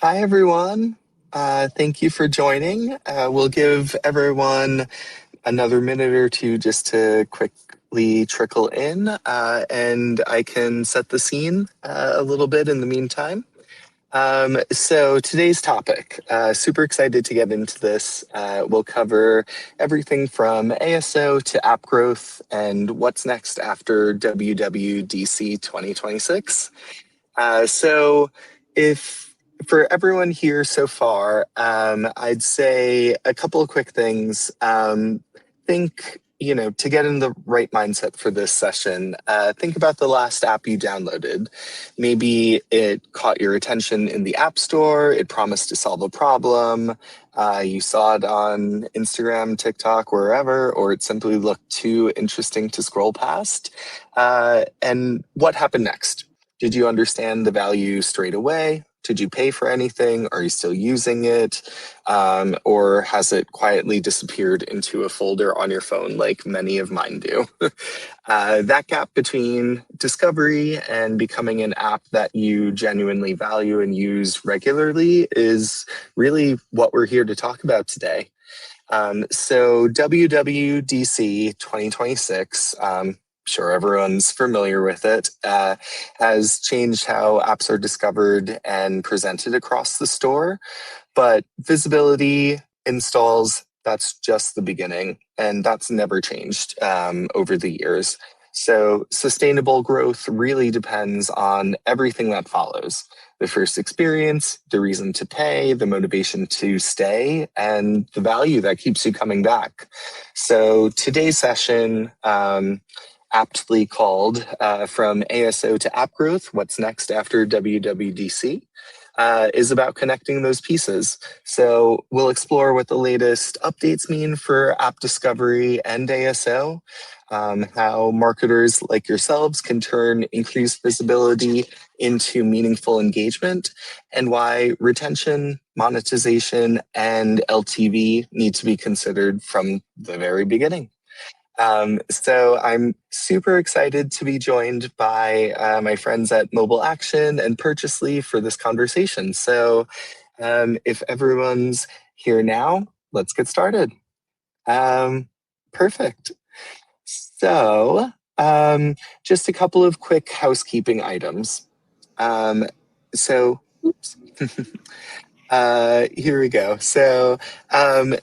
Hi, everyone. Thank you for joining. We'll give everyone another minute or two just to quickly trickle in, and I can set the scene a little bit in the meantime. So today's topic, super excited to get into this. We'll cover everything from ASO to app growth and what's next after WWDC 2026. So if for everyone here so far, I'd say a couple of quick things. Think, to get in the right mindset for this session, think about the last app you downloaded. Maybe it caught your attention in the App Store, it promised to solve a problem, you saw it on Instagram, TikTok, wherever, or it simply looked too interesting to scroll past. And what happened next? Did you understand the value straight away? Did you pay for anything? Are you still using it? Or has it quietly disappeared into a folder on your phone like many of mine do? That gap between discovery and becoming an app that you genuinely value and use regularly is really what we're here to talk about today. So WWDC 2026, sure everyone's familiar with it, has changed how apps are discovered and presented across the store. But visibility, installs, that's just the beginning, and that's never changed over the years. So sustainable growth really depends on everything that follows. The first experience, the reason to pay, the motivation to stay, and the value that keeps you coming back. So today's session, aptly called From ASO to App Growth, What's Next After WWDC, is about connecting those pieces. So we'll explore what the latest updates mean for app discovery and ASO, how marketers like yourselves can turn increased visibility into meaningful engagement, and why retention, monetization, and LTV need to be considered from the very beginning. So I'm super excited to be joined by my friends at MobileAction and Purchasely for this conversation. So if everyone's here now, let's get started. Perfect. So just a couple of quick housekeeping items. Oops. Here we go. So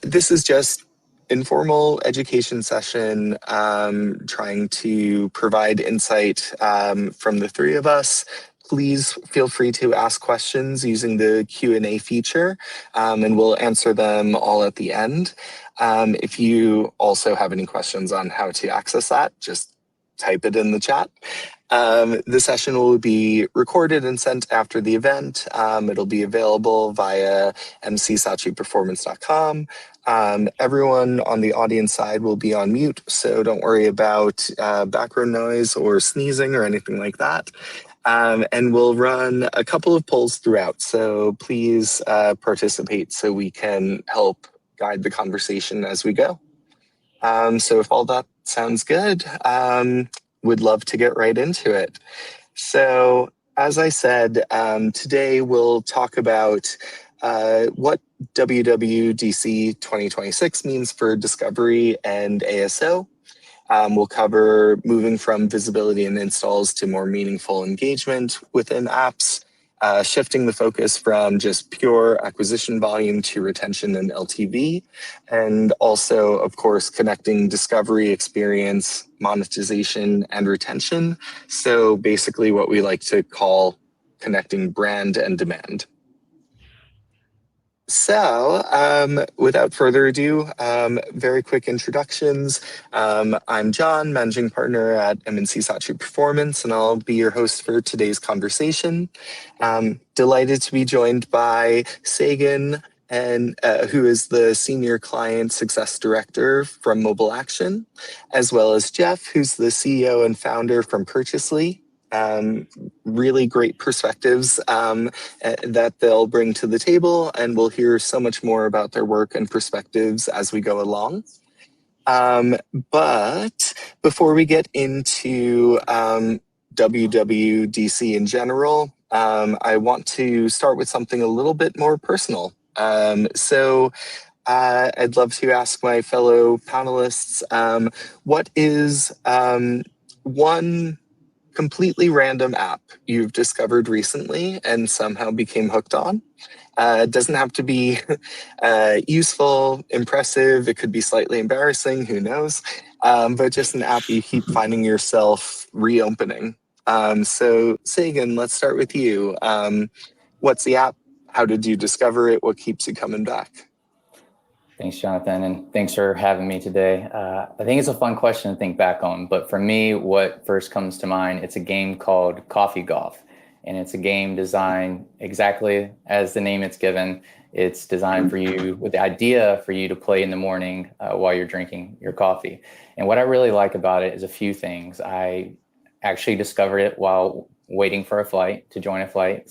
this is just informal education session, trying to provide insight from the three of us. Please feel free to ask questions using the Q&A feature, and we'll answer them all at the end. If you also have any questions on how to access that, just type it in the chat. The session will be recorded and sent after the event. It'll be available via M+C Saatchi Everyone on the audience side will be on mute, so don't worry about background noise or sneezing or anything like that. And we'll run a couple of polls throughout, so please participate so we can help guide the conversation as we go. So if all that sounds good, would love to get right into it. So as I said, today we'll talk about what WWDC 2026 means for discovery and ASO. We'll cover moving from visibility and installs to more meaningful engagement within apps, shifting the focus from just pure acquisition volume to retention and LTV, and also, of course, connecting discovery, experience, monetization, and retention. So basically what we like to call connecting brand and demand. So without further ado, very quick introductions. I'm John, managing partner at M+C Saatchi Performance, and I'll be your host for today's conversation. Delighted to be joined by Sagan, and who is the Senior Client Success Director from MobileAction, as well as Jeff, who's the CEO and founder from Purchasely. Really great perspectives that they'll bring to the table, and we'll hear so much more about their work and perspectives as we go along. But before we get into WWDC in general, I want to start with something a little bit more personal. I'd love to ask my fellow panelists, what is one completely random app you've discovered recently and somehow became hooked on? It doesn't have to be useful, impressive. It could be slightly embarrassing, who knows? But just an app you keep finding yourself reopening. So Sagan, let's start with you. What's the app? How did you discover it? What keeps you coming back? Thanks, Jonathan, and thanks for having me today. I think it's a fun question to think back on, but for me, what first comes to mind, it's a game called Coffee Golf, and it's a game designed exactly as the name it's given. It's designed for you with the idea for you to play in the morning while you're drinking your coffee. And what I really like about it is a few things. I actually discovered it while waiting for a flight, to join a flight.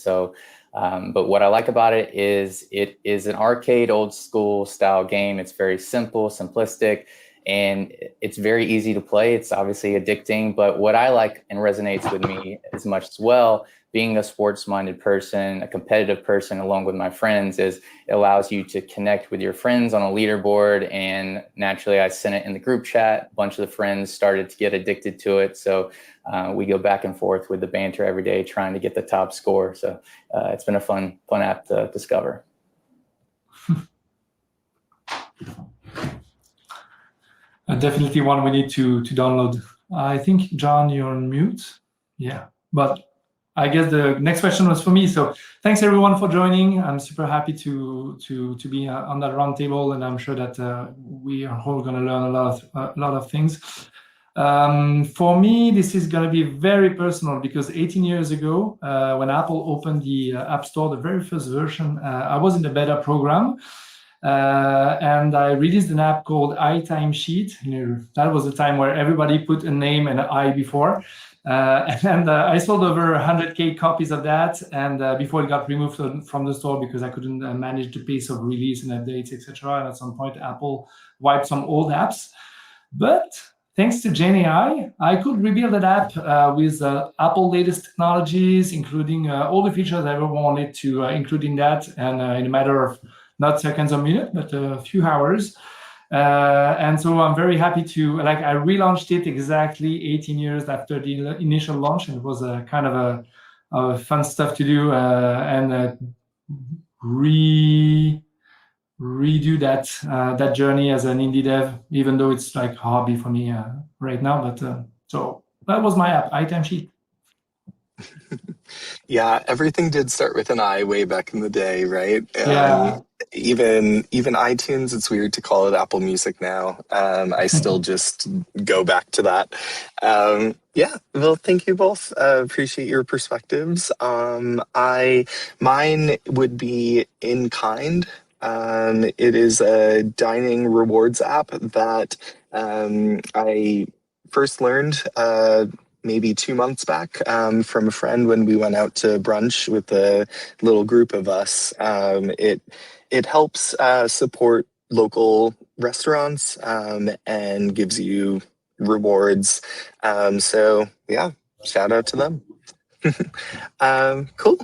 But what I like about it is an arcade, old school style game. It's very simple, simplistic, and it's very easy to play. It's obviously addicting, but what I like and resonates with me as much as well, being a sports-minded person, a competitive person, along with my friends, is it allows you to connect with your friends on a leaderboard. And naturally, I sent it in the group chat. A bunch of the friends started to get addicted to it. So we go back and forth with the banter every day, trying to get the top score. So it's been a fun app to discover. Definitely one we need to download. I think, John, you're on mute. Yeah, but I guess the next question was for me. So thanks everyone for joining. I'm super happy to be on that round table, and I'm sure that we are all going to learn a lot of things. For me, this is going to be very personal because 18 years ago, when Apple opened the App Store, the very first version, I was in the beta program. And I released an app called iTimesheet. That was the time where everybody put a name and an I before. And I sold over 100K copies of that. And before it got removed from the store because I couldn't manage the pace of release and updates, etc. And at some point, Apple wiped some old apps. But thanks to GenAI, I could rebuild that app with Apple latest technologies, including all the features I ever wanted to include in that. And in a matter of not seconds or minutes, but a few hours. And so I'm very happy to, I relaunched it exactly 18 years after the initial launch. And it was a kind of a fun stuff to do and redo that journey as an indie dev, even though it's like a hobby for me right now. But so that was my app, iTimesheet. Yeah, everything did start with an I way back in the day, right? Yeah. Even iTunes, it's weird to call it Apple Music now. I still just go back to that. Yeah, well, thank you both. Appreciate your perspectives. Mine would be In Kind. It is a dining rewards app that I first learned maybe 2 months back from a friend when we went out to brunch with a little group of us. It helps support local restaurants and gives you rewards. So yeah, shout out to them. Cool.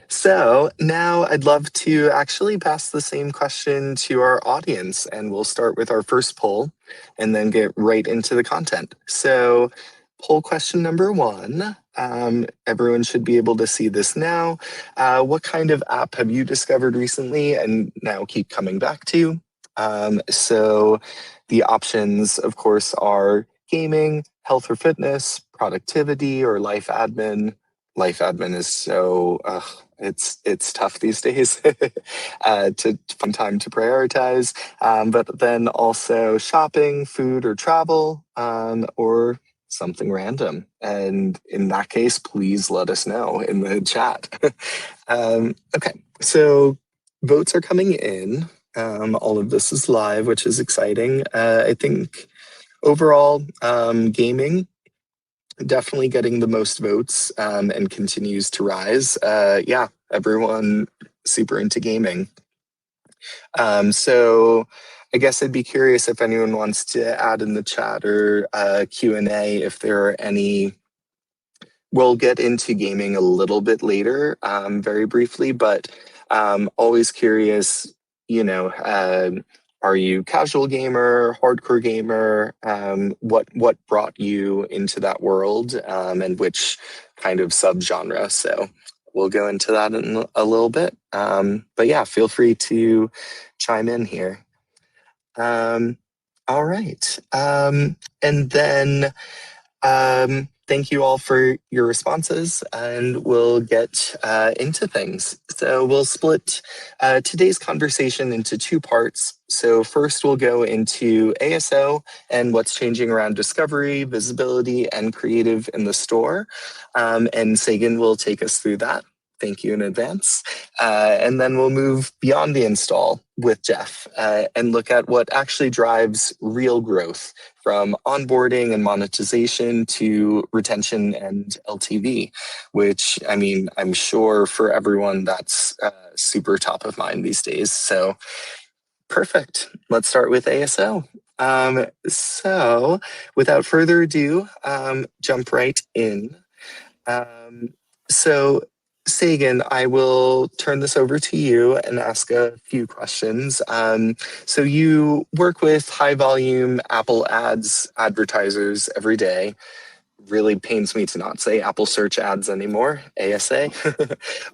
So now I'd love to actually pass the same question to our audience, and we'll start with our first poll and then get right into the content. So poll question number one, everyone should be able to see this now. What kind of app have you discovered recently and now keep coming back to? So the options, of course, are gaming, health or fitness, productivity, or life admin. Life admin is so it's tough these days to find time to prioritize. But then also shopping, food, or travel, or something random. And in that case, please let us know in the chat. Okay, so votes are coming in. All of this is live, which is exciting. I think overall, gaming definitely getting the most votes and continues to rise. Yeah, everyone super into gaming. So I guess I'd be curious if anyone wants to add in the chat or Q&A if there are any we'll get into gaming a little bit later, very briefly, but always curious, are you casual gamer, hardcore gamer? What brought you into that world, and which kind of subgenre? So we'll go into that in a little bit. But yeah, feel free to chime in here. All right. And then thank you all for your responses, and we'll get into things. So we'll split today's conversation into two parts. So first we'll go into ASO and what's changing around discovery, visibility, and creative in the store. And Sagan will take us through that. Thank you in advance. And then we'll move beyond the install with Jeff and look at what actually drives real growth, from onboarding and monetization to retention and LTV, which, I mean, I'm sure for everyone that's super top of mind these days. So perfect. Let's start with ASO. So without further ado, jump right in. So Sagan, I will turn this over to you and ask a few questions. So you work with high volume Apple ads advertisers every day. Really pains me to not say Apple search ads anymore, ASA.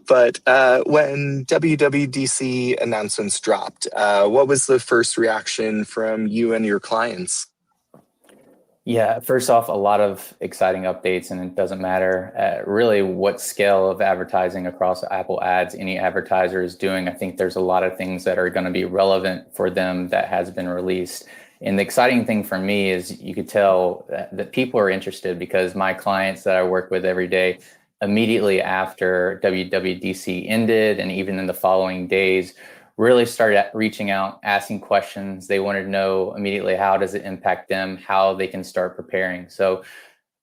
But when WWDC announcements dropped, what was the first reaction from you and your clients? Yeah, first off, a lot of exciting updates, and it doesn't matter really what scale of advertising across Apple ads any advertiser is doing. I think there's a lot of things that are going to be relevant for them that has been released. And the exciting thing for me is you could tell that people are interested, because my clients that I work with every day, immediately after WWDC ended and even in the following days, really started reaching out, asking questions. They wanted to know immediately, how does it impact them, how they can start preparing. So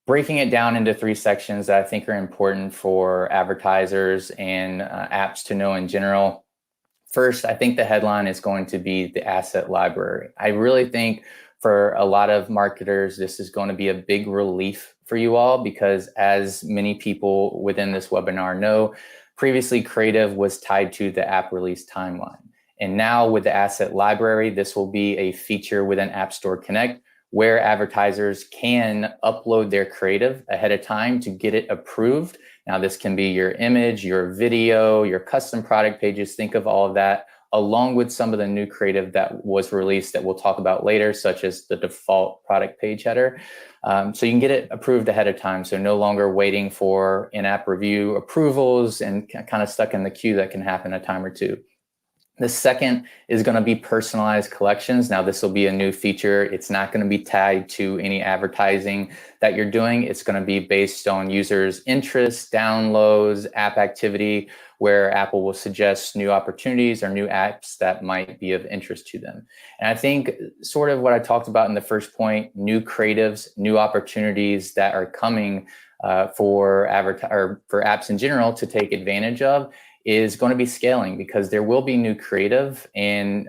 breaking it down into three sections that I think are important for advertisers and apps to know in general. First, I think the headline is going to be the asset library. I really think for a lot of marketers, this is going to be a big relief for you all, because as many people within this webinar know, previously creative was tied to the app release timeline. And now with the asset library, this will be a feature within App Store Connect where advertisers can upload their creative ahead of time to get it approved. Now, this can be your image, your video, your custom product pages. Think of all of that, along with some of the new creative that was released that we'll talk about later, such as the default product page header. So you can get it approved ahead of time. So no longer waiting for in-app review approvals and kind of stuck in the queue that can happen a time or two. The second is going to be personalized collections. Now, this will be a new feature. It's not going to be tied to any advertising that you're doing. It's going to be based on users' interests, downloads, app activity, where Apple will suggest new opportunities or new apps that might be of interest to them. And I think sort of what I talked about in the first point, new creatives, new opportunities that are coming for apps in general to take advantage of, is going to be scaling, because there will be new creative and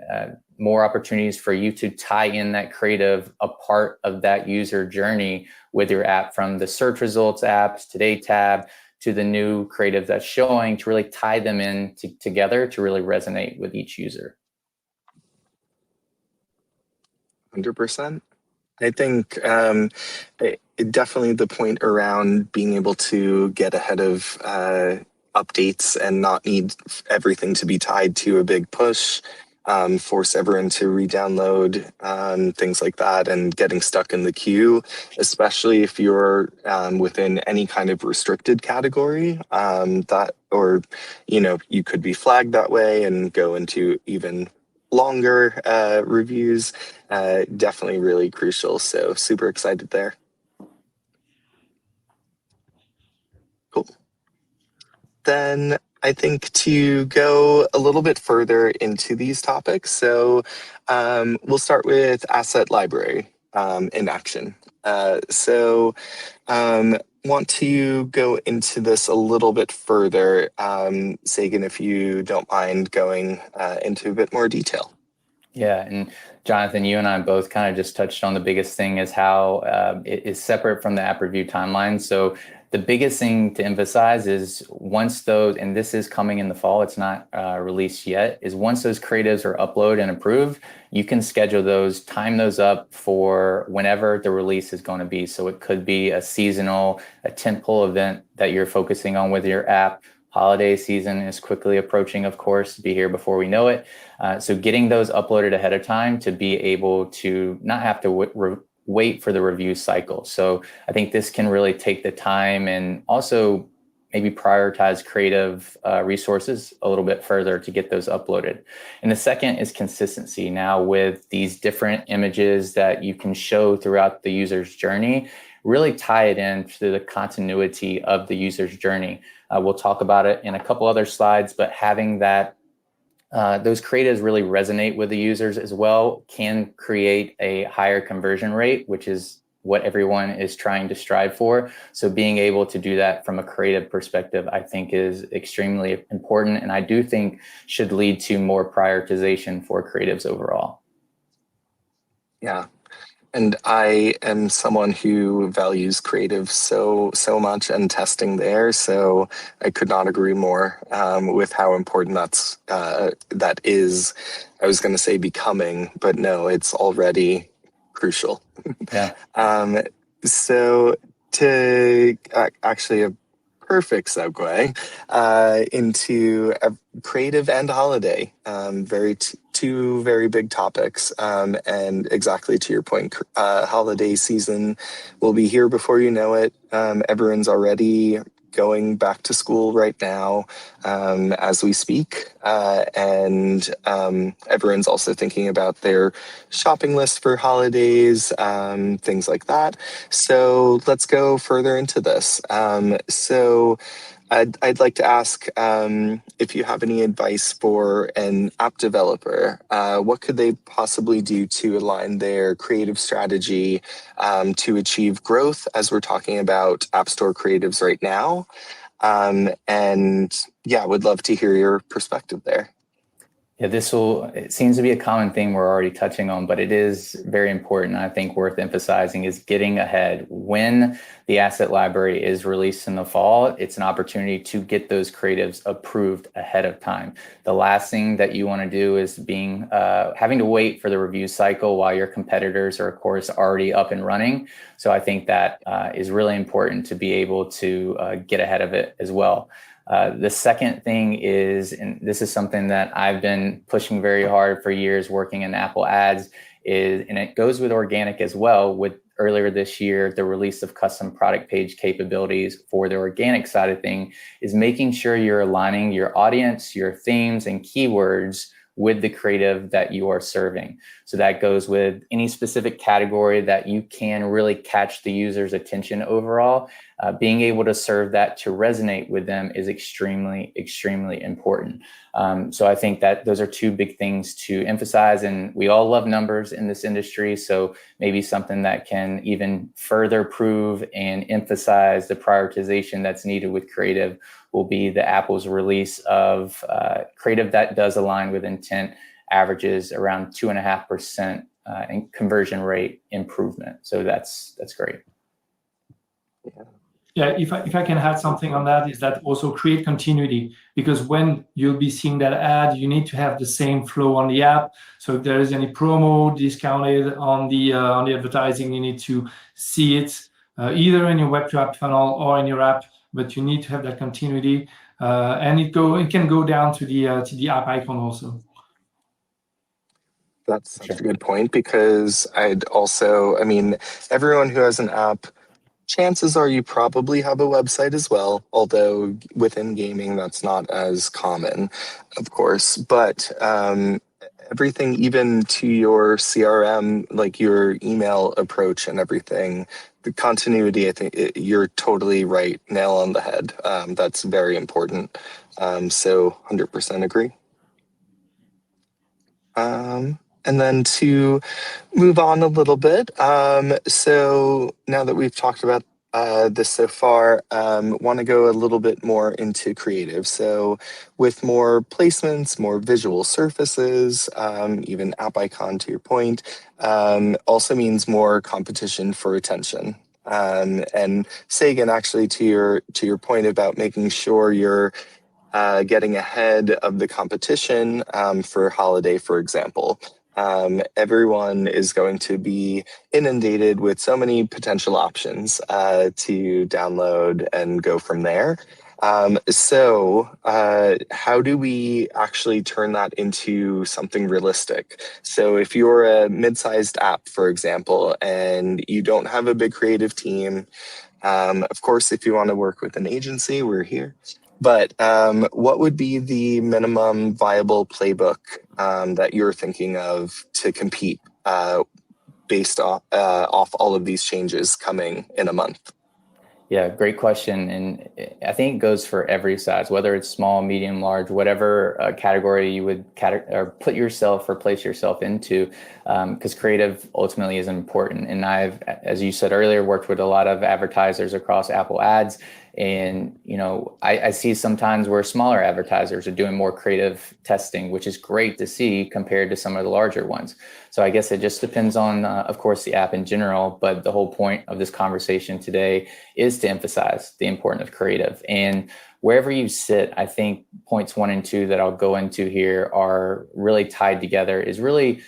more opportunities for you to tie in that creative, a part of that user journey with your app, from the search results apps, Today tab, to the new creative that's showing, to really tie them in together to really resonate with each user. 100%. I think definitely the point around being able to get ahead of updates and not need everything to be tied to a big push, force everyone to re-download, things like that, and getting stuck in the queue, especially if you're within any kind of restricted category, you could be flagged that way and go into even longer reviews. Definitely really crucial. So super excited there. Cool. Then I think to go a little bit further into these topics, so we'll start with asset library in action. Want to go into this a little bit further. Sagan, if you don't mind going into a bit more detail. Yeah, and Jonathan, you and I both kind of just touched on the biggest thing, is how it is separate from the app review timeline. So The biggest thing to emphasize is once those, and this is coming in the fall, it's not released yet, is once those creatives are uploaded and approved, you can schedule those, time those up for whenever the release is going to be. So it could be a seasonal, a tentpole event that you're focusing on with your app. Holiday season is quickly approaching, of course, be here before we know it. So getting those uploaded ahead of time to be able to not have to wait for the review cycle. So I think this can really take the time and also maybe prioritize creative resources a little bit further to get those uploaded. And the second is consistency. Now with these different images that you can show throughout the user's journey, really tie it into the continuity of the user's journey. We'll talk about it in a couple other slides, but having that those creatives really resonate with the users as well can create a higher conversion rate, which is what everyone is trying to strive for. So being able to do that from a creative perspective, I think is extremely important. And I do think should lead to more prioritization for creatives overall. Yeah. And I am someone who values creative so much and testing there. So I could not agree more with how important that is. I was going to say becoming, but no, it's already crucial. Yeah. So to actually a perfect segue into creative and holiday, two very big topics, and exactly to your point, holiday season will be here before you know it. Everyone's already going back to school right now as we speak, and everyone's also thinking about their shopping list for holidays, things like that. So let's go further into this. So I'd like to ask if you have any advice for an app developer. What could they possibly do to align their creative strategy to achieve growth, as we're talking about App Store creatives right now? And yeah, would love to hear your perspective there. Yeah, it seems to be a common thing we're already touching on, but it is very important. I think worth emphasizing is getting ahead. When the asset library is released in the fall, it's an opportunity to get those creatives approved ahead of time. The last thing that you want to do is having to wait for the review cycle while your competitors are, of course, already up and running. So I think that is really important to be able to get ahead of it as well. The second thing is, and this is something that I've been pushing very hard for years working in Apple ads, and it goes with organic as well. With earlier this year, the release of custom product page capabilities for the organic side of thing is making sure you're aligning your audience, your themes and keywords with the creative that you are serving. So that goes with any specific category that you can really catch the user's attention overall. Being able to serve that to resonate with them is extremely, extremely important. So I think that those are two big things to emphasize, and we all love numbers in this industry. So maybe something that can even further prove and emphasize the prioritization that's needed with creative will be the Apple's release of creative that does align with intent, averages around 2.5% in conversion rate improvement. So that's great. Yeah, if I can add something on that, is that also create continuity, because when you'll be seeing that ad, you need to have the same flow on the app. So if there is any promo discounted on the advertising, you need to see it either in your web to app funnel or in your app. But you need to have that continuity, and it can go down to the app icon also. That's such a good point, because everyone who has an app, chances are you probably have a website as well, although within gaming that's not as common, of course. But everything, even to your CRM, like your email approach and everything, the continuity, I think you're totally right, nail on the head. That's very important. So 100% agree. And then to move on a little bit, so now that we've talked about this so far, want to go a little bit more into creative. So with more placements, more visual surfaces, even app icon to your point, also means more competition for attention. And Sagan, actually, to your point about making sure you're getting ahead of the competition for holiday, for example. Everyone is going to be inundated with so many potential options to download and go from there. So how do we actually turn that into something realistic? So if you're a mid-sized app, for example, and you don't have a big creative team, of course, if you want to work with an agency, we're here. But what would be the minimum viable playbook that you're thinking of to compete based off all of these changes coming in a month? Yeah, great question. And I think it goes for every size, whether it's small, medium, large, whatever category you would or put yourself or place yourself into, because creative ultimately is important. And I've, as you said earlier, worked with a lot of advertisers across Apple Ads. And, I see sometimes where smaller advertisers are doing more creative testing, which is great to see compared to some of the larger ones. So I guess it just depends on, of course, the app in general. But the whole point of this conversation today is to emphasize the importance of creative. And wherever you sit, I think points 1 and 2 that I'll go into here are really tied together, is really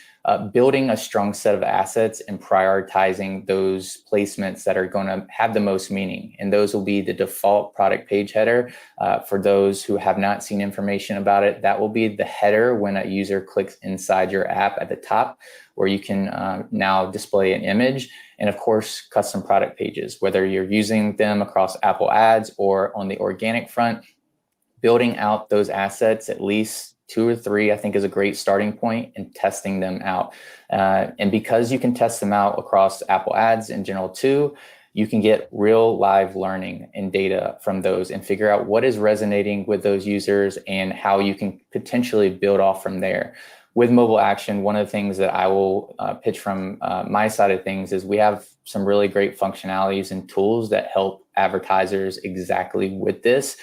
building a strong set of assets and prioritizing those placements that are going to have the most meaning. And those will be the default product page header. For those who have not seen information about it, that will be the header when a user clicks inside your app at the top, where you can now display an image. And of course, custom product pages, whether you're using them across Apple Ads or on the organic front, building out those assets, at least 2 or 3, I think, is a great starting point, and testing them out. And because you can test them out across Apple Ads in general too, you can get real live learning and data from those and figure out what is resonating with those users and how you can potentially build off from there. With MobileAction, one of the things that I will pitch from my side of things is we have some really great functionalities and tools that help advertisers exactly with this.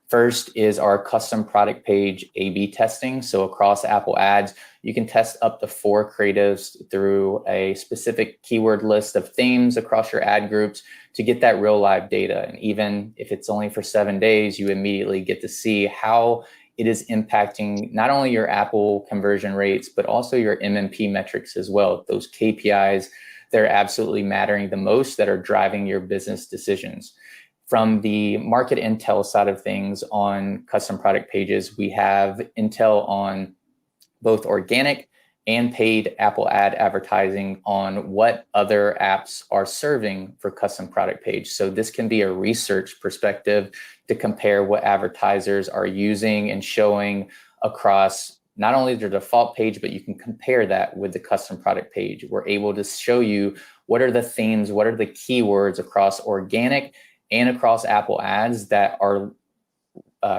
First is our custom product page A/B testing. So across Apple Ads, you can test up to 4 creatives through a specific keyword list of themes across your ad groups to get that real live data. And even if it's only for 7 days, you immediately get to see how it is impacting not only your Apple conversion rates, but also your MMP metrics as well. Those KPIs that are absolutely mattering the most, that are driving your business decisions. From the market intel side of things on custom product pages, we have intel on both organic and paid Apple ad advertising on what other apps are serving for custom product page. So this can be a research perspective to compare what advertisers are using and showing across not only their default page, but you can compare that with the custom product page. We're able to show you what are the themes, what are the keywords across organic and across Apple Ads that are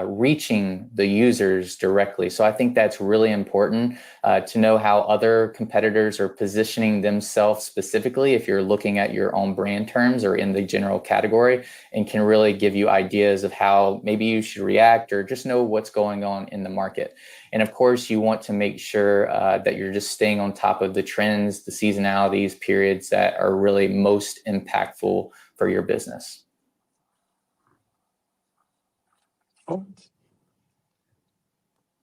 reaching the users directly. So I think that's really important to know how other competitors are positioning themselves specifically if you're looking at your own brand terms or in the general category, and can really give you ideas of how maybe you should react or just know what's going on in the market. And of course, you want to make sure that you're just staying on top of the trends, the seasonalities, periods that are really most impactful for your business.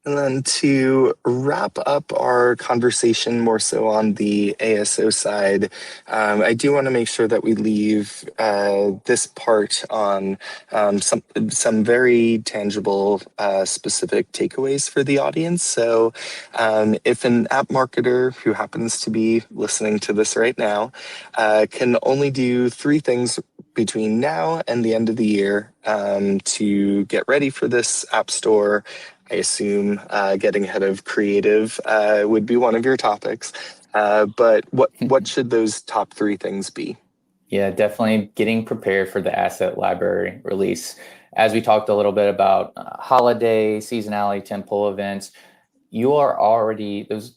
And then to wrap up our conversation more so on the ASO side, I do want to make sure that we leave this part on some very tangible, specific takeaways for the audience. So if an app marketer who happens to be listening to this right now can only do 3 things between now and the end of the year to get ready for this app store, I assume getting ahead of creative would be one of your topics. But what should those top 3 things be? Yeah, definitely getting prepared for the asset library release. As we talked a little bit about holiday, seasonality, tentpole events, you are already, those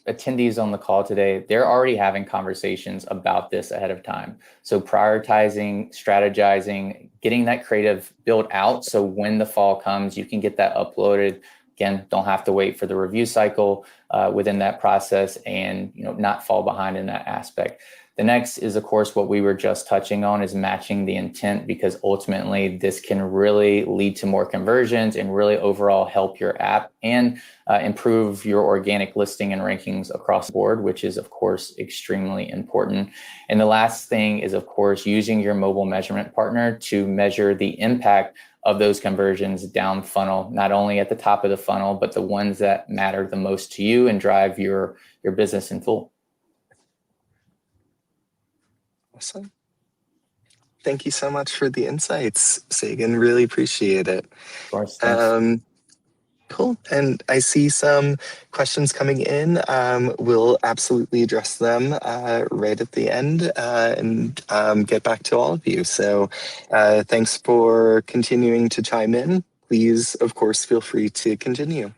attendees on the call today, they're already having conversations about this ahead of time. So prioritizing, strategizing, getting that creative built out, so when the fall comes, you can get that uploaded. Again, don't have to wait for the review cycle within that process, and not fall behind in that aspect. The next is, of course, what we were just touching on, is matching the intent, because ultimately this can really lead to more conversions and really overall help your app and improve your organic listing and rankings across the board, which is, of course, extremely important. And the last thing is, of course, using your mobile measurement partner to measure the impact of those conversions down funnel, not only at the top of the funnel, but the ones that matter the most to you and drive your business in full. Awesome. Thank you so much for the insights, Sagan. Really appreciate it. Of course, thanks. Cool. And I see some questions coming in. We'll absolutely address them right at the end and get back to all of you. So thanks for continuing to chime in. Please, of course, feel free to continue.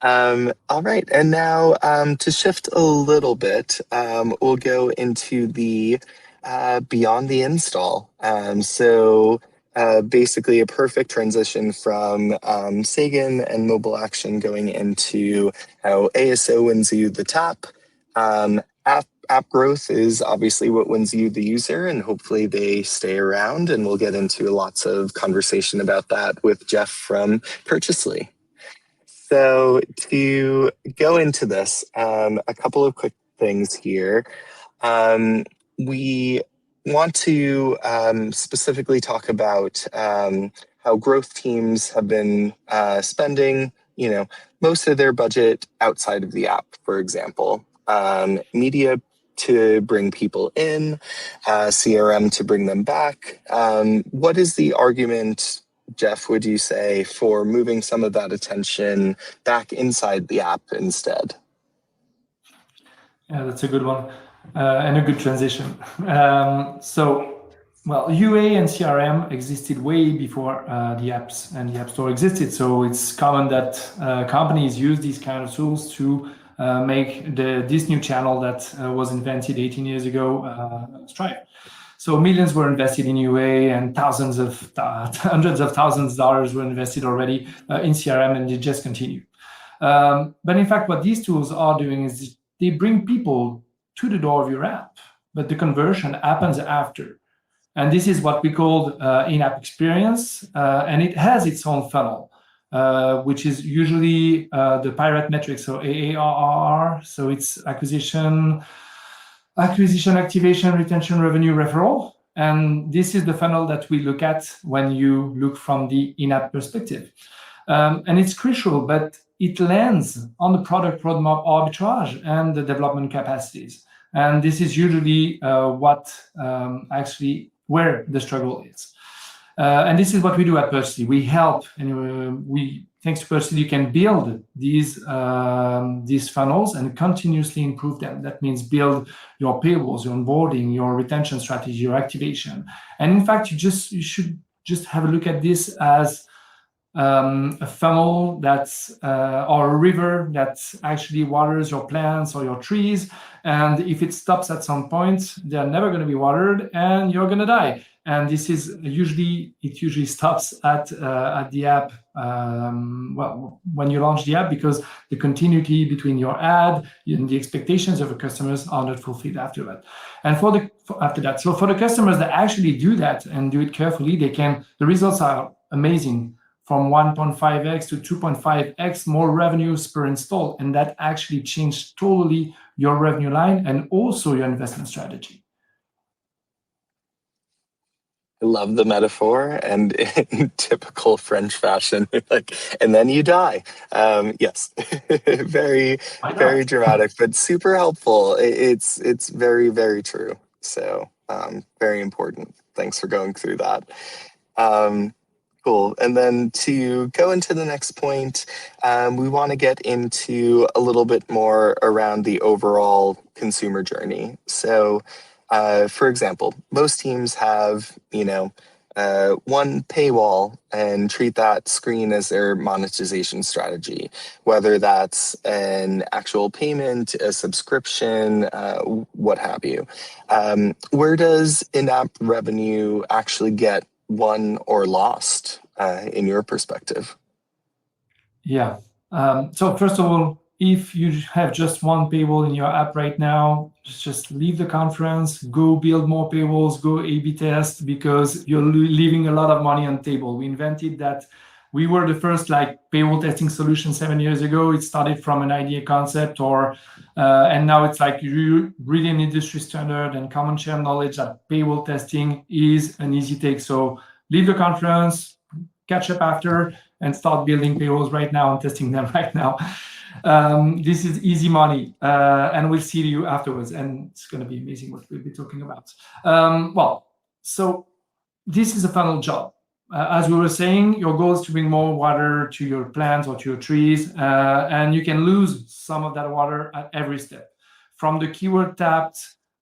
All right. And now to shift a little bit, we'll go into the beyond the install. So basically a perfect transition from Sagan and Mobile Action going into how ASO wins you the tap. App growth is obviously what wins you the user, and hopefully they stay around, and we'll get into lots of conversation about that with Jeff from Purchasely. So to go into this, a couple of quick things here. We want to specifically talk about how growth teams have been spending, most of their budget outside of the app, for example. Media to bring people in, CRM to bring them back. What is the argument, Jeff, would you say, for moving some of that attention back inside the app instead? Yeah, that's a good one and a good transition. Well, UA and CRM existed way before the apps and the App Store existed. So it's common that companies use these kind of tools to make this new channel that was invented 18 years ago strive. So millions were invested in UA, and hundreds of thousands of dollars were invested already in CRM, and they just continue. But in fact, what these tools are doing is they bring people to the door of your app, but the conversion happens after. And this is what we call in-app experience, and it has its own funnel, which is usually the pirate metrics, so AARR. So it's acquisition, activation, retention, revenue, referral. And this is the funnel that we look at when you look from the in-app perspective. And it's crucial, but it lands on the product roadmap arbitrage and the development capacities. And this is usually where the struggle is. And this is what we do at Purchasely. We help, and thanks to Purchasely, you can build these funnels and continuously improve them. That means build your payables, your onboarding, your retention strategy, your activation. And in fact, you should just have a look at this as a funnel or a river that actually waters your plants or your trees. And if it stops at some point, they're never going to be watered, and you're going to die. And this is usually stops at the app. When you launch the app, because the continuity between your ad and the expectations of the customers are not fulfilled after that. And after that, so for the customers that actually do that and do it carefully, the results are amazing. From 1.5x to 2.5x more revenues per install. And that actually changed totally your revenue line and also your investment strategy. I love the metaphor, and in typical French fashion, and then you die. Yes, very dramatic, but super helpful. It's very, very true. So very important. Thanks for going through that. Cool. And then to go into the next point, we want to get into a little bit more around the overall consumer journey. So, for example, most teams have, one paywall and treat that screen as their monetization strategy, whether that's an actual payment, a subscription, what have you. Where does in-app revenue actually get won or lost in your perspective? Yeah. So first of all, if you have just one paywall in your app right now, just leave the conference, go build more paywalls, go A/B test, because you're leaving a lot of money on the table. We invented that. We were the first paywall testing solution 7 years ago. It started from an idea concept, and now it's really an industry standard and common shared knowledge that paywall testing is an easy take. So leave the conference, catch up after, and start building paywalls right now and testing them right now. This is easy money, and we'll see you afterwards, and it's going to be amazing what we'll be talking about. So this is a funnel job. As we were saying, your goal is to bring more water to your plants or to your trees, and you can lose some of that water at every step, from the keyword tapped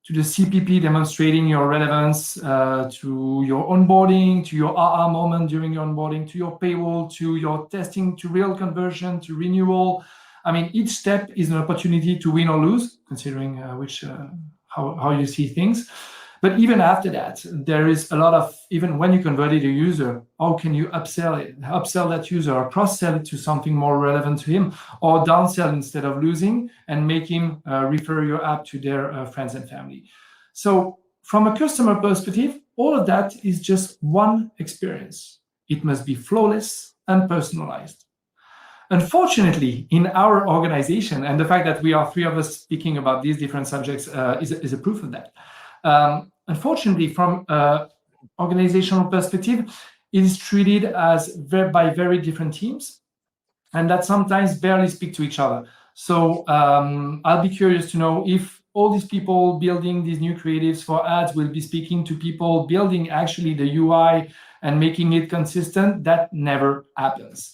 to the CPP demonstrating your relevance, to your onboarding, to your aha moment during your onboarding, to your paywall, to your testing, to real conversion, to renewal. I mean, each step is an opportunity to win or lose, considering how you see things. But even after that, there is a lot of, even when you converted a user, how can you upsell that user, or cross-sell it to something more relevant to him, or downsell instead of losing and make him refer your app to their friends and family. So from a customer perspective, all of that is just one experience. It must be flawless and personalized. Unfortunately, in our organization, and the fact that we are three of us speaking about these different subjects is a proof of that. Unfortunately, from an organizational perspective, it is treated as by very different teams, and that sometimes barely speak to each other. So I'll be curious to know if all these people building these new creatives for ads will be speaking to people building actually the UI and making it consistent. That never happens.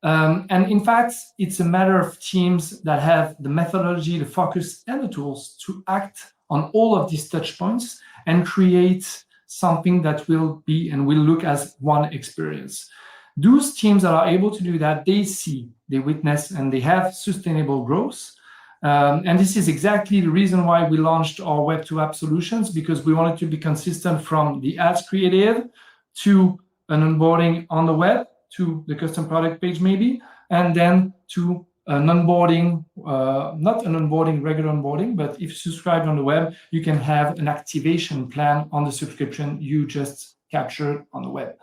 And in fact, it's a matter of teams that have the methodology, the focus, and the tools to act on all of these touch points and create something that will be and will look as one experience. Those teams that are able to do that, they see, they witness, and they have sustainable growth. And this is exactly the reason why we launched our Web2App solutions, because we wanted to be consistent from the ads creative to an onboarding on the web, to the custom product page maybe, and then to an onboarding, not an onboarding, regular onboarding, but if you subscribe on the web, you can have an activation plan on the subscription you just captured on the web.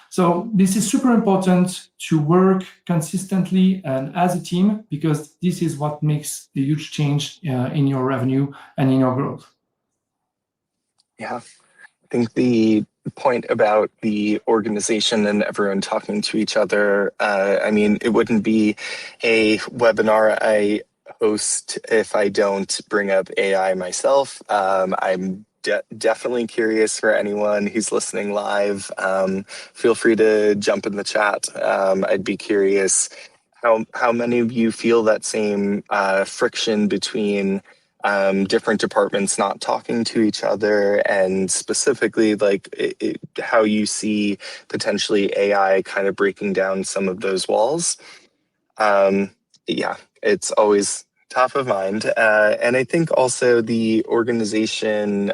So this is super important to work consistently and as a team, because this is what makes the huge change in your revenue and in your growth. Yeah, I think the point about the organization and everyone talking to each other, I mean, it wouldn't be a webinar I host if I don't bring up AI myself. I'm definitely curious for anyone who's listening live. Feel free to jump in the chat. I'd be curious how many of you feel that same friction between different departments not talking to each other, and specifically how you see potentially AI kind of breaking down some of those walls. Yeah, it's always top of mind. And I think also the organization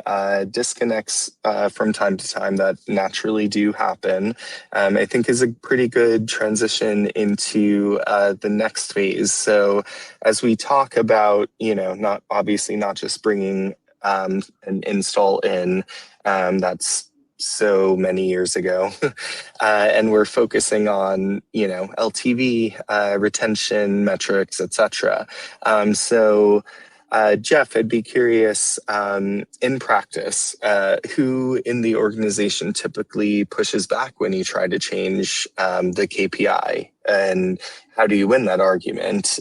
disconnects from time to time that naturally do happen, I think is a pretty good transition into the next phase. So as we talk about, not just bringing an install in, that's so many years ago, and we're focusing on LTV, retention metrics, etc. So Jeff, I'd be curious, in practice, who in the organization typically pushes back when you try to change the KPI, and how do you win that argument?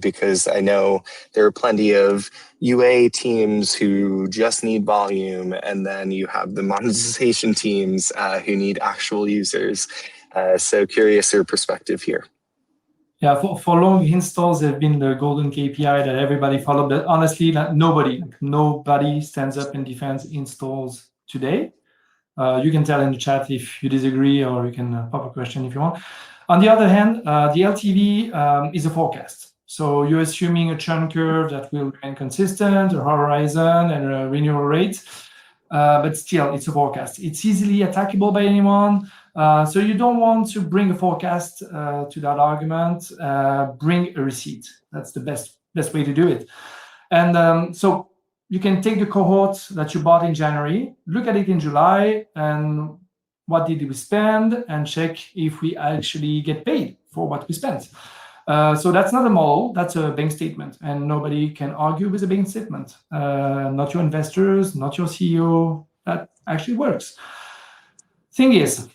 Because I know there are plenty of UA teams who just need volume, and then you have the monetization teams who need actual users. So curious your perspective here. Yeah, for long installs have been the golden KPI that everybody followed, but honestly, nobody stands up and defends installs today. You can tell in the chat if you disagree, or you can pop a question if you want. On the other hand, the LTV is a forecast. So you're assuming a churn curve that will remain consistent, a horizon, and a renewal rate. But still, it's a forecast. It's easily attackable by anyone. So you don't want to bring a forecast to that argument. Bring a receipt. That's the best way to do it. And so you can take the cohort that you bought in January, look at it in July, and what did we spend, and check if we actually get paid for what we spent. So that's not a model, that's a bank statement, and nobody can argue with a bank statement. Not your investors, not your CEO. That actually works. Thing is,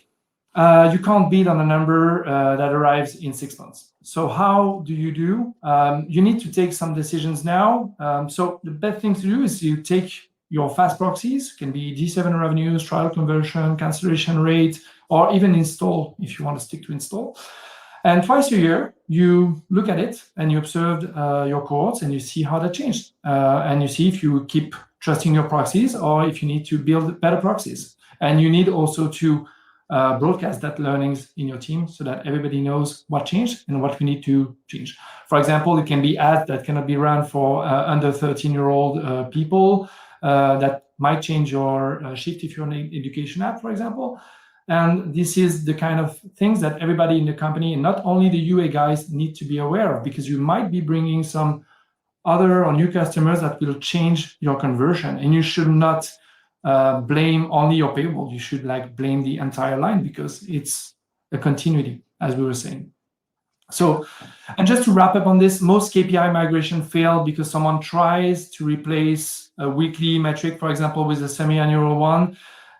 you can't bid on a number that arrives in 6 months. So how do? You need to take some decisions now. So the best thing to do is you take your fast proxies, can be G7 revenues, trial conversion, cancellation rate, or even install if you want to stick to install. And twice a year, you look at it and you observe your cohorts and you see how that changed. And you see if you keep trusting your proxies or if you need to build better proxies. And you need also to broadcast that learnings in your team so that everybody knows what changed and what we need to change. For example, it can be ads that cannot be run for under 13-year-old people that might change your shift if you're an education app, for example. And this is the kind of things that everybody in the company, and not only the UA guys, need to be aware of, because you might be bringing some other or new customers that will change your conversion, and you should not blame only your payroll. You should blame the entire line because it's a continuity, as we were saying. So, and just to wrap up on this, most KPI migration fail because someone tries to replace a weekly metric, for example, with a semi-annual one.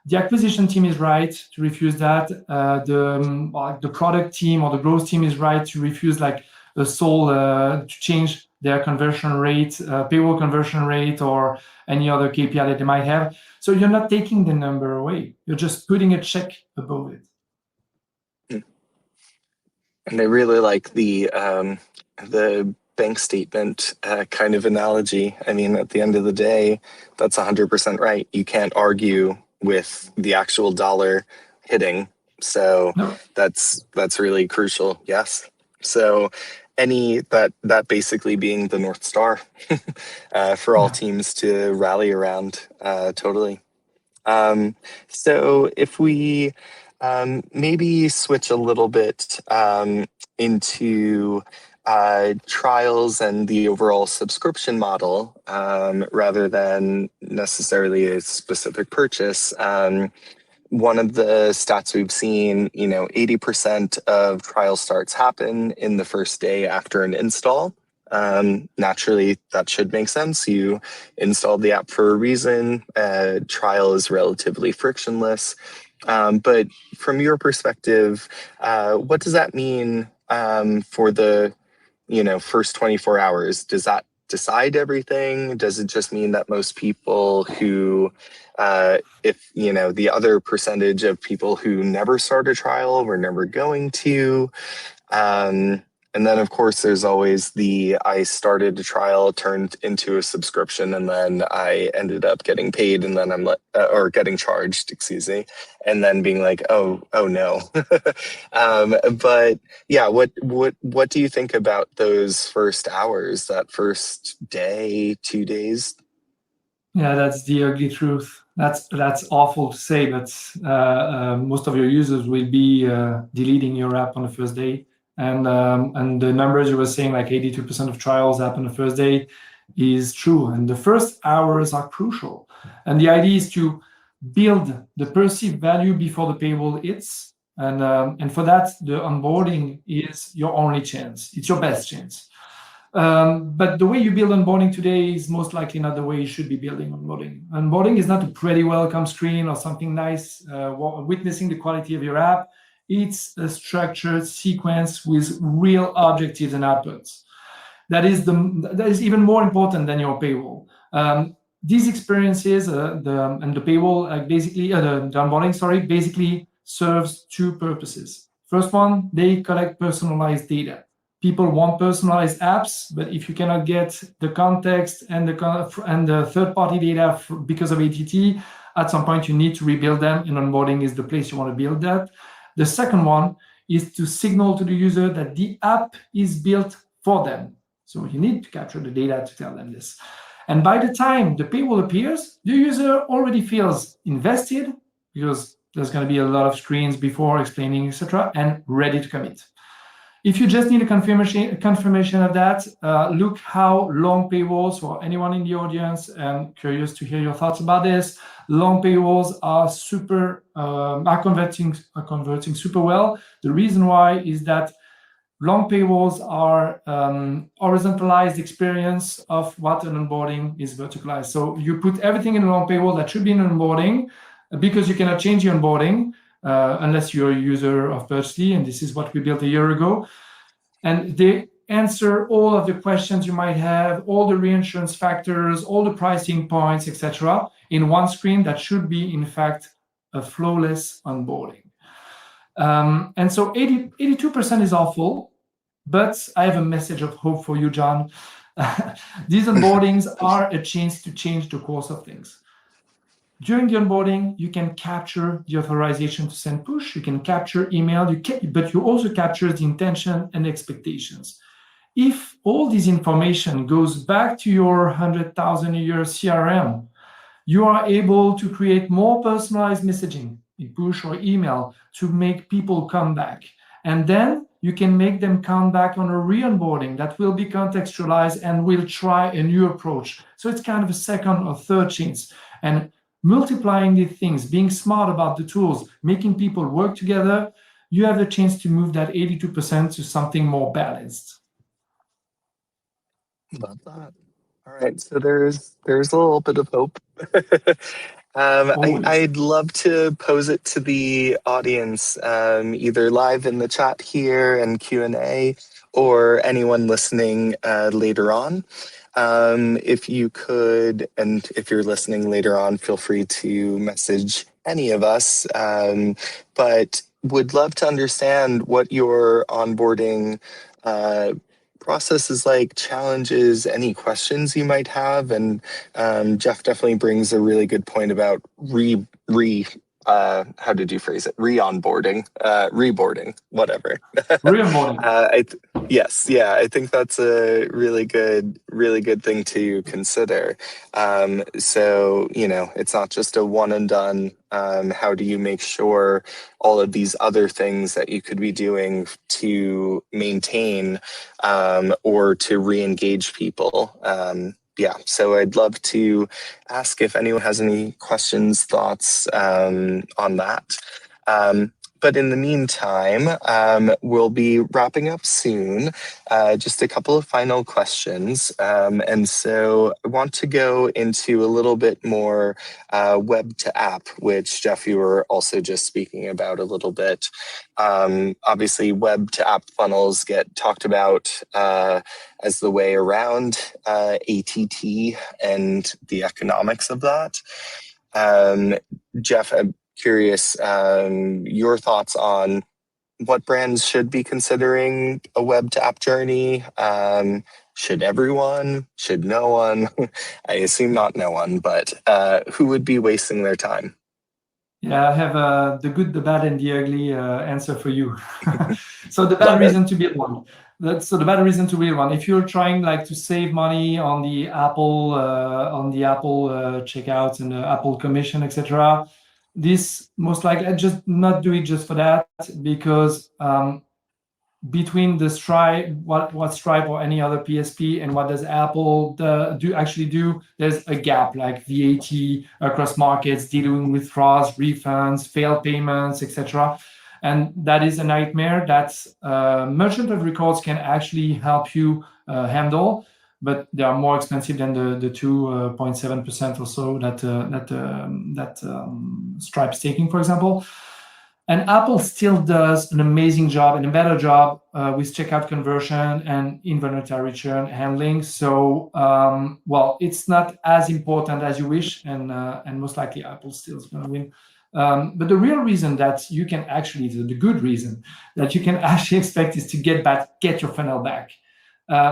The acquisition team is right to refuse that. The product team or the growth team is right to refuse a sole to change their conversion rate, payroll conversion rate, or any other KPI that they might have. So you're not taking the number away. You're just putting a check above it. And I really like the bank statement kind of analogy. I mean, at the end of the day, that's 100% right. You can't argue with the actual dollar hitting. So no. that's really crucial. Yes. So that basically being the North Star for all teams to rally around. Totally. So if we maybe switch a little bit into trials and the overall subscription model rather than necessarily a specific purchase. One of the stats we've seen, 80% of trial starts happen in the first day after an install. Naturally, that should make sense. You installed the app for a reason. Trial is relatively frictionless. But from your perspective, what does that mean for the first 24 hours? Does that decide everything? Does it just mean that most people who, if the other percentage of people who never start a trial were never going to? And then, of course, there's always I started a trial, turned into a subscription, and then I ended up getting paid, and then or getting charged, excuse me, and then being like, oh no. But yeah, what do you think about those first hours, that first day, 2 days? Yeah, that's the ugly truth. That's awful to say, but most of your users will be deleting your app on the first day. And the numbers you were saying, 82% of trials happen the first day, is true. And the first hours are crucial. And the idea is to build the perceived value before the payroll hits. And for that, the onboarding is your only chance. It's your best chance. But the way you build onboarding today is most likely not the way you should be building onboarding. Onboarding is not a pretty welcome screen or something nice, witnessing the quality of your app. It's a structured sequence with real objectives and outputs. That is even more important than your payroll. These experiences, the payroll, the onboarding, basically serves two purposes. First one, they collect personalized data. People want personalized apps, but if you cannot get the context and the third-party data because of ATT, at some point you need to rebuild them, and onboarding is the place you want to build that. The second one is to signal to the user that the app is built for them. So you need to capture the data to tell them this. And by the time the payroll appears, the user already feels invested because There's going to be a lot of screens before explaining, etc., and ready to commit. If you just need a confirmation of that, look how long paywalls, for anyone in the audience, and curious to hear your thoughts about this, long paywalls are converting super well. The reason why is that long paywalls are horizontalized experience of what an onboarding is verticalized. So you put everything in a long paywall that should be in an onboarding, because you cannot change the onboarding unless you're a user of Purchasely, and this is what we built a year ago. And they answer all of the questions you might have, all the reinsurance factors, all the pricing points, etc., in one screen that should be, in fact, a flawless onboarding. And so 82% is awful, but I have a message of hope for you, John. These onboardings are a chance to change the course of things. During the onboarding, you can capture the authorization to send push, you can capture email, but you also capture the intention and expectations. If all this information goes back to your 100,000 a year CRM, you are able to create more personalized messaging in push or email to make people come back. And then you can make them come back on a re-onboarding that will be contextualized and will try a new approach. So it's kind of a second or third chance. And multiplying these things, being smart about the tools, making people work together, you have the chance to move that 82% to something more balanced. Love that. All right, so there's a little bit of hope. I'd love to pose it to the audience, either live in the chat here and Q&A, or anyone listening later on. If you could, and if you're listening later on, feel free to message any of us, but would love to understand what your onboarding process is like, challenges, any questions you might have. And Jeff definitely brings a really good point about how did you phrase it? Re-onboarding, reboarding, whatever. Re-onboarding. Yes, yeah, I think that's a really good thing to consider. So, it's not just a one and done. How do you make sure all of these other things that you could be doing to maintain or to re-engage people? So I'd love to ask if anyone has any questions, thoughts on that. But in the meantime, we'll be wrapping up soon. Just a couple of final questions. And so I want to go into a little bit more web to app, which Jeff, you were also just speaking about a little bit. Obviously, web to app funnels get talked about as the way around ATT and the economics of that. Jeff, I'm curious your thoughts on what brands should be considering a web to app journey. Should everyone? Should no one? I assume not no one, but who would be wasting their time? Yeah, I have the good, the bad, and the ugly answer for you. So the bad reason to build one. The bad reason to build one. If you're trying to save money on the Apple checkouts and the Apple commission, etc., this most likely just not do it just for that, because between the Stripe, what Stripe or any other PSP, and what does Apple do, there's a gap, like VAT across markets, dealing with frauds, refunds, failed payments, etc. And that is a nightmare that merchant of records can actually help you handle, but they are more expensive than the 2.7% or so that Stripe's taking, for example. And Apple still does an amazing job and a better job with checkout conversion and inventory churn handling. So, it's not as important as you wish, and most likely Apple still is going to win. But the real reason that you can actually, the good reason that you can actually expect is to get your funnel back.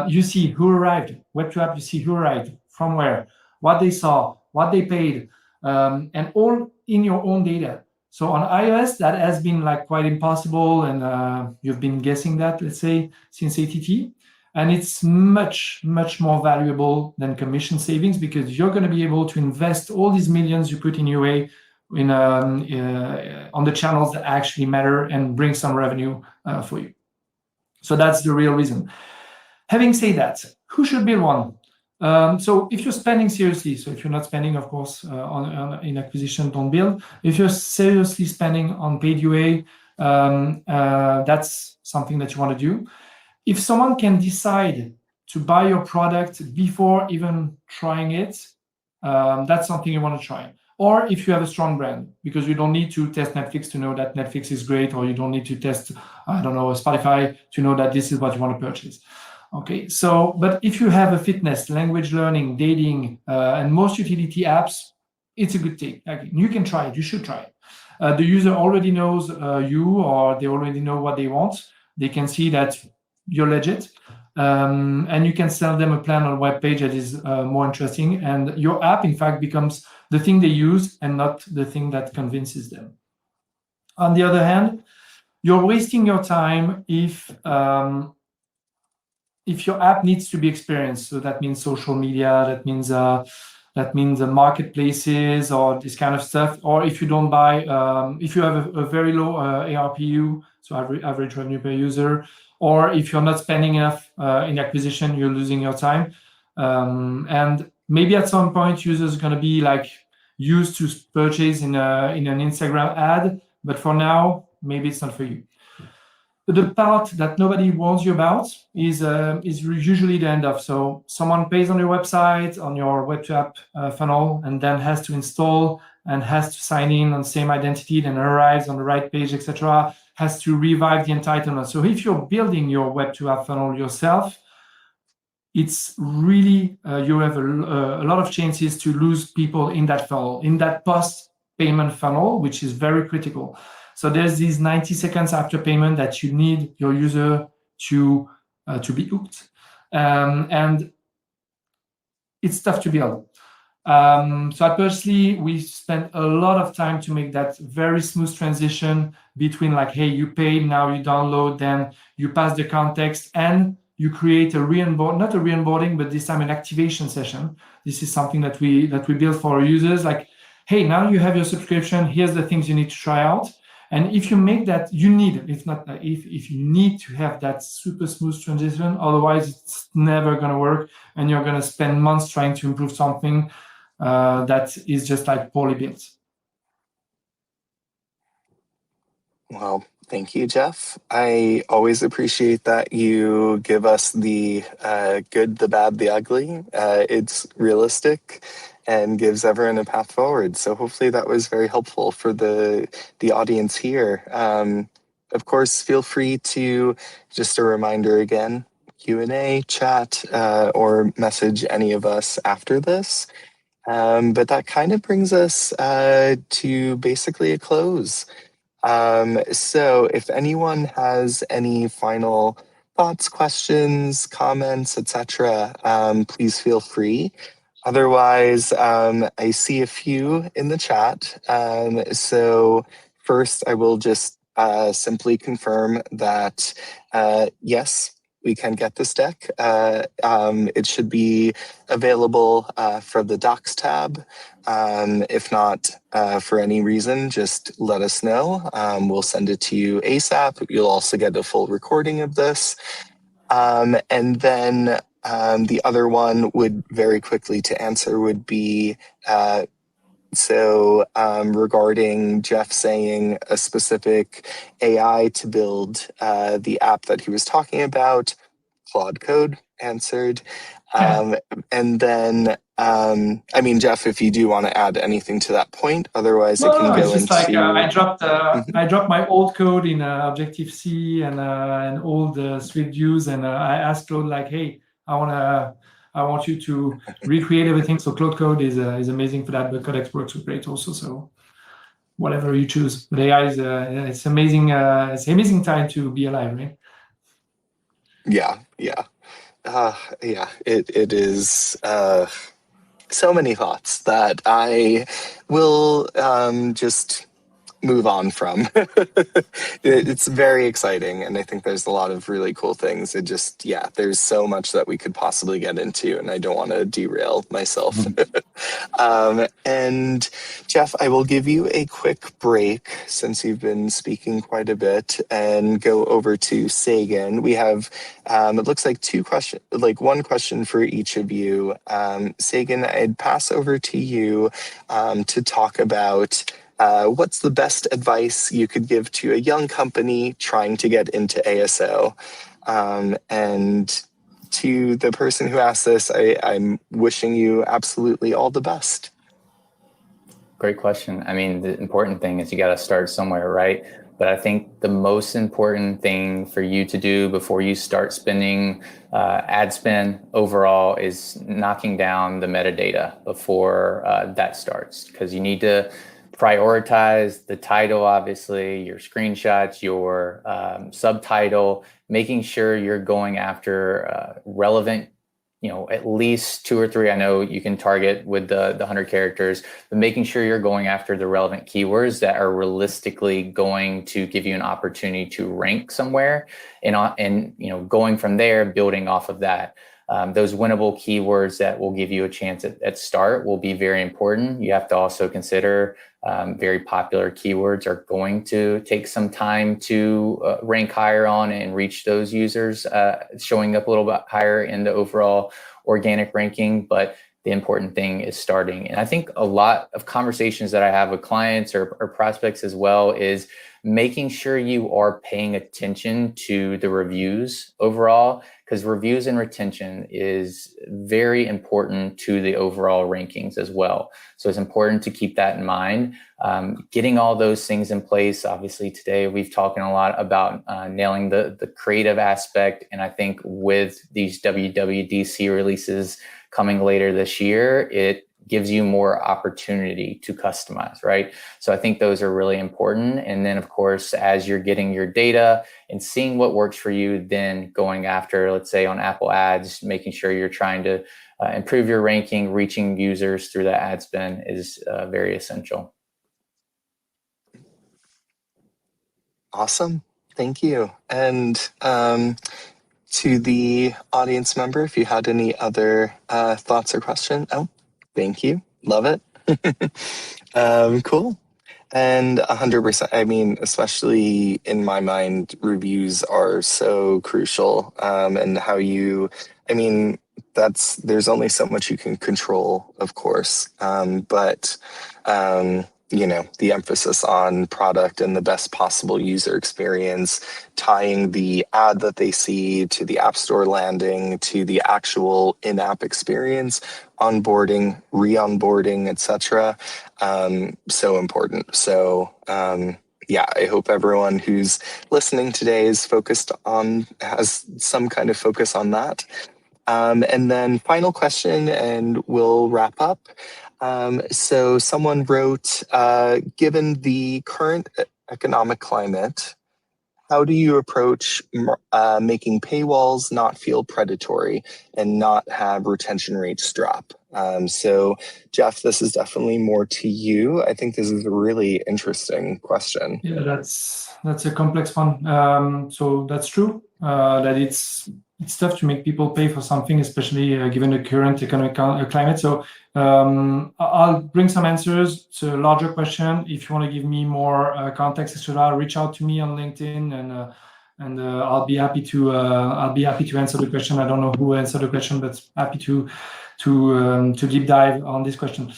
You see who arrived, web to app, you see who arrived, from where, what they saw, what they paid, and all in your own data. So on iOS, that has been quite impossible, and you've been guessing that, let's say, since ATT. And it's much, much more valuable than commission savings, because you're going to be able to invest all these millions you put in UA on the channels that actually matter and bring some revenue for you. So that's the real reason. Having said that, who should build one? So if you're spending seriously, so if you're not spending, of course, in acquisition, don't build. If you're seriously spending on paid UA, that's something that you want to do. If someone can decide to buy your product before even trying it, that's something you want to try. Or if you have a strong brand, because you don't need to test Netflix to know that Netflix is great, or you don't need to test, I don't know, Spotify to know that this is what you want to purchase. Okay, so, but if you have a fitness, language learning, dating, and most utility apps, it's a good thing. Like, you can try it, you should try it. The user already knows you, or they already know what they want. They can see that you're legit. And you can sell them a plan on a web page that is more interesting. And your app, in fact, becomes the thing they use and not the thing that convinces them. On the other hand, you're wasting your time if your app needs to be experienced. So that means social media, that means marketplaces or this kind of stuff. Or if you don't buy, if you have a very low ARPU, so average revenue per user, or if you're not spending enough in acquisition, you're losing your time. And maybe at some point, users are going to be like used to purchase in an Instagram ad, but for now, maybe it's not for you. The part that nobody warns you about is usually the end of. So someone pays on your website, on your web to app funnel, and then has to install and has to sign in on the same identity, then arrives on the right page, etc., has to revive the entitlement. So if you're building your web to app funnel yourself, it's really, you have a lot of chances to lose people in that funnel, in that post-payment funnel, which is very critical. So there's these 90 seconds after payment that you need your user to be hooked. And it's tough to build. So at Purchasely, we spent a lot of time to make that very smooth transition between like, hey, you pay, now you download, then you pass the context, and you create a not a re-onboarding, but this time an activation session. This is something that we build for our users. Like, hey, now you have your subscription. Here's the things you need to try out. And if you make that, you need, if you need to have that super smooth transition, otherwise it's never going to work, and you're going to spend months trying to improve something that is just like poorly built. Well, thank you, Jeff. I always appreciate that you give us the good, the bad, the ugly. It's realistic and gives everyone a path forward. So hopefully that was very helpful for the audience here. Of course, feel free to, just a reminder again, Q&A, chat, or message any of us after this. But that kind of brings us to basically a close. So if anyone has any final thoughts, questions, comments, etc., please feel free. Otherwise, I see a few in the chat. So first, I will just simply confirm that yes, we can get this deck. It should be available for the Docs tab. If not, for any reason, just let us know. We'll send it to you ASAP. You'll also get a full recording of this. And then the other one would very quickly to answer would be regarding Jeff saying a specific AI to build the app that he was talking about, Claude Code answered. And then, I mean, Jeff, if you do want to add anything to that point, otherwise I can go it's just into... like I dropped my old code in Objective-C and old Swift views, and I asked Claude like, hey, I want you to recreate everything. So Claude Code is amazing for that, but Codex works great also. So whatever you choose, but AI is it's amazing. It's amazing time to be alive, right? Yeah. It is so many thoughts that I will just move on from. It's very exciting, and I think there's a lot of really cool things. It just, yeah, there's so much that we could possibly get into, and I don't want to derail myself. And Jeff, I will give you a quick break since you've been speaking quite a bit, and go over to Sagan. We have, it looks like one question for each of you. Sagan, I'd pass over to you to talk about what's the best advice you could give to a young company trying to get into ASO? And to the person who asked this, I'm wishing you absolutely all the best. Great question. I mean, the important thing is you got to start somewhere, right? But I think the most important thing for you to do before you start spending ad spend overall is knocking down the metadata before that starts, because you need to prioritize the title, obviously, your screenshots, your subtitle, making sure you're going after relevant, at least 2 or 3. I know you can target with the 100 characters, but making sure you're going after the relevant keywords that are realistically going to give you an opportunity to rank somewhere, and going from there, building off of that. Those winnable keywords that will give you a chance at start will be very important. You have to also consider very popular keywords are going to take some time to rank higher on and reach those users, showing up a little bit higher in the overall organic ranking. But the important thing is starting. And I think a lot of conversations that I have with clients or prospects as well is making sure you are paying attention to the reviews overall, because reviews and retention is very important to the overall rankings as well. So it's important to keep that in mind. Getting all those things in place. Obviously, today we've talked a lot about nailing the creative aspect. And I think with these WWDC releases coming later this year, it gives you more opportunity to customize, right? So I think those are really important. And then, of course, as you're getting your data and seeing what works for you, then going after, let's say on Apple Ads, making sure you're trying to improve your ranking, reaching users through that ad spend is very essential. Awesome. Thank you. And to the audience member, if you had any other thoughts or questions. Oh, thank you. Love it. Cool. And 100%, I mean, especially in my mind, reviews are so crucial. And how there's only so much you can control, of course. But the emphasis on product and the best possible user experience, tying the ad that they see to the App Store landing, to the actual in-app experience, onboarding, re-onboarding, etc. So important. So I hope everyone who's listening today has some kind of focus on that. And then final question, and we'll wrap up. So someone wrote, given the current economic climate, how do you approach making paywalls not feel predatory and not have retention rates drop? So Jeff, this is definitely more to you. I think this is a really interesting question. Yeah, that's a complex one. So that's true, that it's tough to make people pay for something, especially given the current economic climate. So I'll bring some answers to a larger question. If you want to give me more context, etc., reach out to me on LinkedIn, and I'll be happy to answer the question. I don't know who answered the question, but happy to deep dive on this question.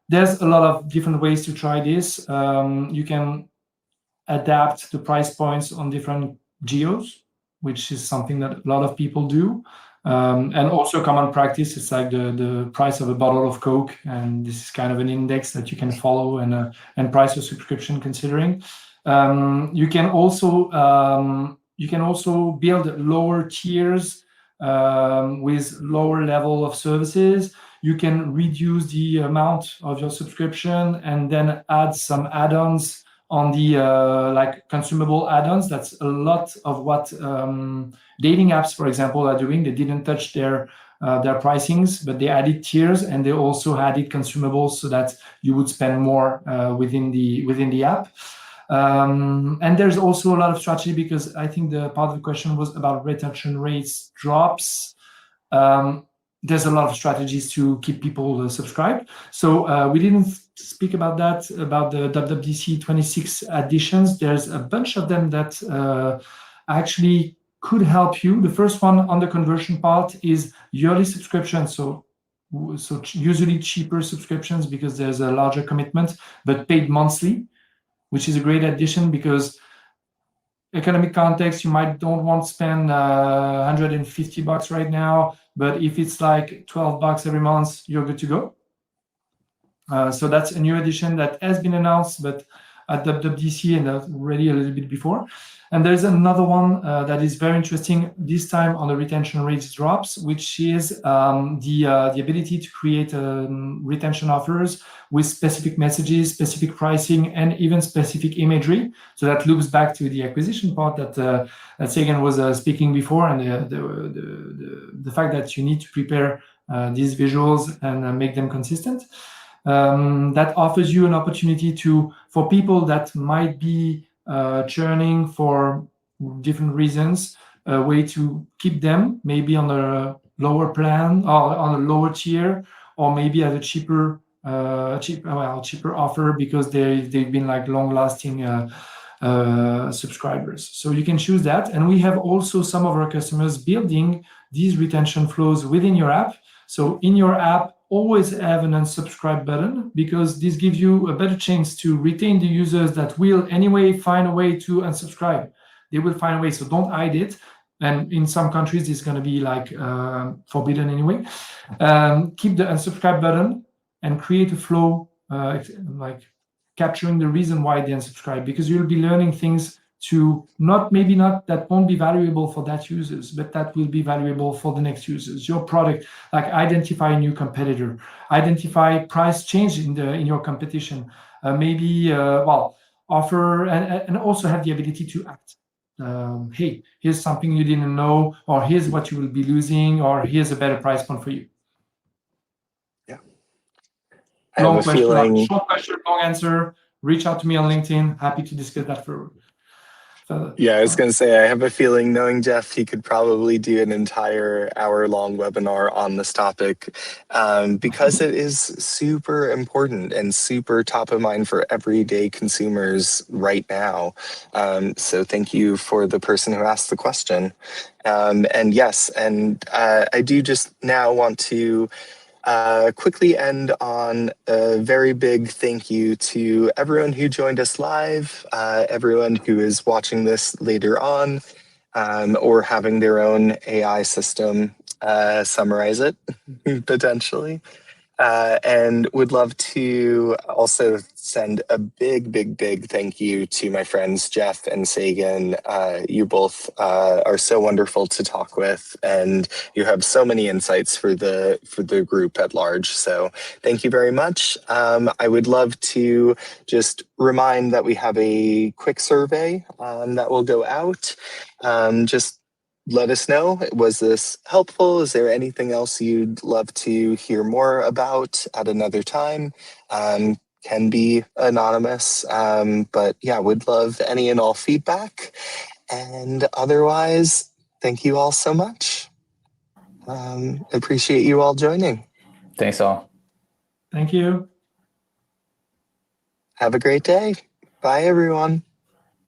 There's a lot of different ways to try this. You can adapt the price points on different geos, which is something that a lot of people do. And also common practice, it's like the price of a bottle of Coke, and this is kind of an index that you can follow and price your subscription considering. You can also build lower tiers with lower level of services. You can reduce the amount of your subscription and then add some add-ons on the like consumable add-ons. That's a lot of what dating apps, for example, are doing. They didn't touch their pricings, but they added tiers, and they also added consumables so that you would spend more within the app. And there's also a lot of strategy, because I think the part of the question was about retention rates drops. There's a lot of strategies to keep people subscribed. So we didn't speak about that, about the WWDC 26 editions. There's a bunch of them that actually could help you. The first one on the conversion part is yearly subscription. So usually cheaper subscriptions, because there's a larger commitment, but paid monthly, which is a great addition, because economic context, you might don't want to spend $150 right now, but if it's like $12 every month, you're good to go. So that's a new addition that has been announced, but at WWDC and already a little bit before. And there's another one that is very interesting, this time on the retention rates drops, which is the ability to create retention offers with specific messages, specific pricing, and even specific imagery. So that loops back to the acquisition part that Sagan was speaking before, and the fact that you need to prepare these visuals and make them consistent. That offers you an opportunity for people that might be churning for different reasons, a way to keep them maybe on a lower plan or on a lower tier, or maybe at a cheaper offer, because they've been like long-lasting subscribers. So you can choose that. And we have also some of our customers building these retention flows within your app. So in your app, always have an unsubscribe button, because this gives you a better chance to retain the users that will anyway find a way to unsubscribe. They will find a way, so don't hide it. And in some countries, it's going to be like forbidden anyway. Keep the unsubscribe button and create a flow like capturing the reason why they unsubscribe, because you'll be learning things to maybe not that won't be valuable for that users, but that will be valuable for the next users. Your product, like identify a new competitor, identify price change in your competition, offer and also have the ability to act. Hey, here's something you didn't know, or here's what you will be losing, or here's a better price point for you. Yeah. Long question, short question, long answer. Reach out to me on LinkedIn. Happy to discuss that further. Yeah, I was going to say, I have a feeling, knowing Jeff, he could probably do an entire hour-long webinar on this topic, because it is super important and super top of mind for everyday consumers right now. So thank you for the person who asked the question. And yes, I do just now want to quickly end on a very big thank you to everyone who joined us live, everyone who is watching this later on, or having their own AI system summarize it, potentially. And would love to also send a big thank you to my friends Jeff and Sagan. You both are so wonderful to talk with, and you have so many insights for the group at large. So thank you very much. I would love to just remind that we have a quick survey that will go out. Just let us know, was this helpful? Is there anything else you'd love to hear more about at another time? Can be anonymous, but yeah, would love any and all feedback. And otherwise, thank you all so much. Appreciate you all joining. Thanks all. Thank you. Have a great day. Bye, everyone.